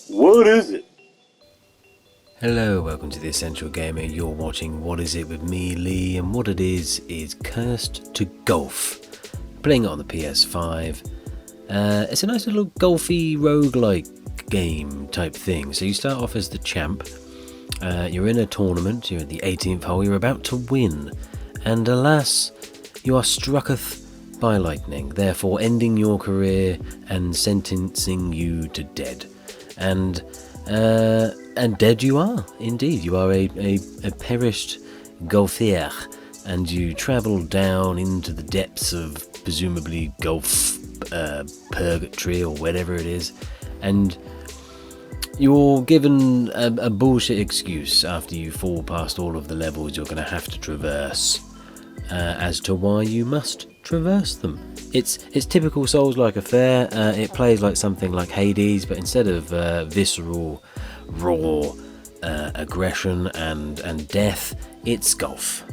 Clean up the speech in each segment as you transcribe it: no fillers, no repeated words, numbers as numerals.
What is it? Hello, welcome to The Essential Gamer. You're watching What Is It with me, Lee, and what it is Cursed to Golf. Playing it on the PS5. It's a nice little golfy roguelike game type thing. So you start off as the champ. You're in a tournament, you're at the 18th hole, you're about to win. And alas, you are strucketh by lightning, therefore ending your career and sentencing you to dead. And dead you are, indeed. You are a perished golfier, and you travel down into the depths of presumably golf purgatory or whatever it is, and you're given a bullshit excuse after you fall past all of the levels you're going to have to traverse as to why you must traverse them. It's typical Souls-like affair. It plays like something like Hades, but instead of visceral, raw aggression and death, it's golf.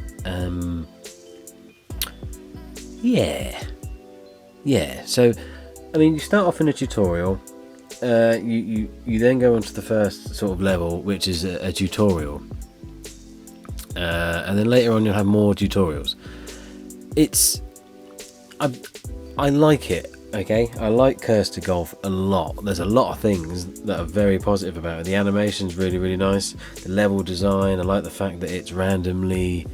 Yeah. So, I mean, you start off in a tutorial. You then go on to the first sort of level, which is a tutorial, and then later on you'll have more tutorials. I like it, okay? I like Cursed to Golf a lot. There's a lot of things that are very positive about it. The animation's really, really nice. The level design, I like the fact that it's randomly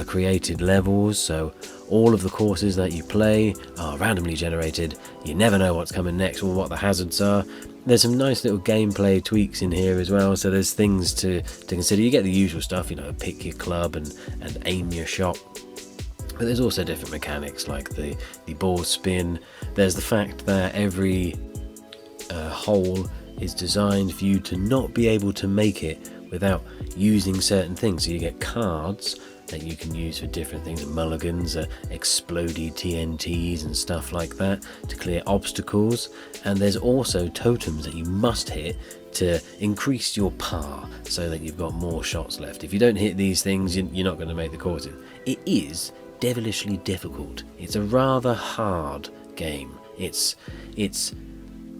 created levels, so all of the courses that you play are randomly generated. You never know what's coming next or what the hazards are. There's some nice little gameplay tweaks in here as well, so there's things to consider. You get the usual stuff, pick your club and aim your shot. But there's also different mechanics like the ball spin. There's the fact that every hole is designed for you to not be able to make it without using certain things. So you get cards that you can use for different things, mulligans, explodey TNTs and stuff like that to clear obstacles. And there's also totems that you must hit to increase your par so that you've got more shots left. If you don't hit these things, you're not going to make the courses. It is devilishly difficult. It's a rather hard game. It's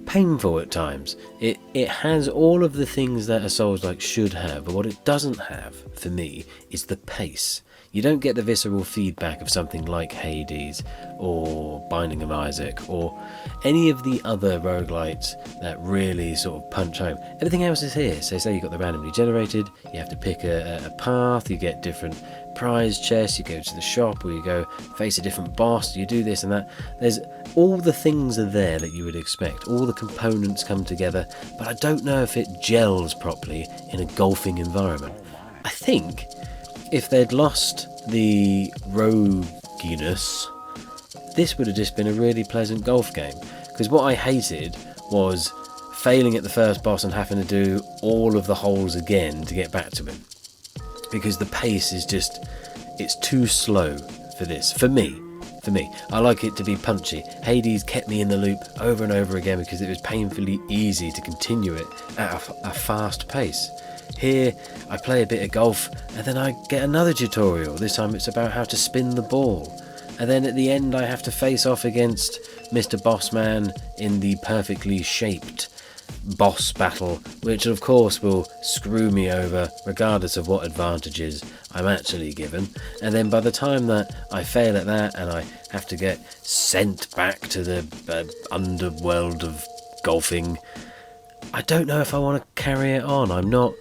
painful at times. It has all of the things that a Souls-like should have, but what it doesn't have, for me, is the pace. You don't get the visceral feedback of something like Hades or Binding of Isaac or any of the other roguelites that really sort of punch home. Everything else is here. So say you've got the randomly generated, you have to pick a path, you get different prize chests, you go to the shop or you go face a different boss, you do this and that. There's all the things are there that you would expect. All the components come together, but I don't know if it gels properly in a golfing environment. I think if they'd lost the roguiness, this would have just been a really pleasant golf game. Because what I hated was failing at the first boss and having to do all of the holes again to get back to him. Because the pace is it's too slow for this. For me, I like it to be punchy. Hades kept me in the loop over and over again because it was painfully easy to continue it at a fast pace. Here, I play a bit of golf and then I get another tutorial. This time it's about how to spin the ball. And then at the end I have to face off against Mr. Bossman in the perfectly shaped boss battle, which of course will screw me over regardless of what advantages I'm actually given. And then by the time that I fail at that and I have to get sent back to the underworld of golfing, I don't know if I want to carry it on. I'm not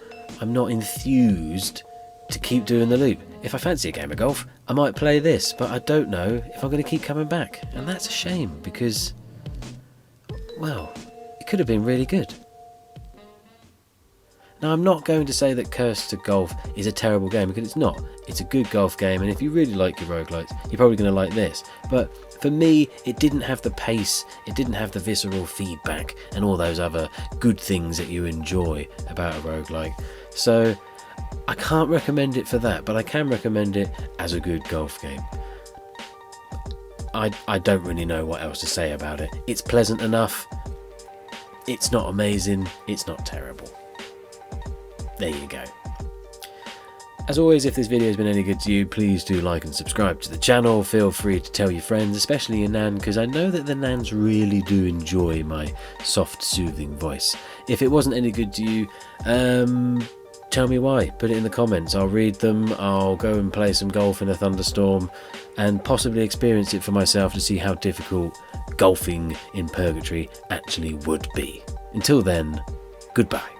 enthused to keep doing the loop. If I fancy a game of golf, I might play this, but I don't know if I'm going to keep coming back. And that's a shame because, well, it could have been really good. Now, I'm not going to say that Cursed to Golf is a terrible game, because it's not. It's a good golf game, and if you really like your roguelites, you're probably going to like this. But for me, it didn't have the pace, it didn't have the visceral feedback, and all those other good things that you enjoy about a roguelike. So, I can't recommend it for that, but I can recommend it as a good golf game. I don't really know what else to say about it. It's pleasant enough. It's not amazing. It's not terrible. There you go. As always, if this video has been any good to you, please do like and subscribe to the channel. Feel free to tell your friends, especially your nan, because I know that the nans really do enjoy my soft, soothing voice. If it wasn't any good to you, tell me why. Put it in the comments. I'll read them. I'll go and play some golf in a thunderstorm and possibly experience it for myself to see how difficult golfing in purgatory actually would be. Until then, goodbye.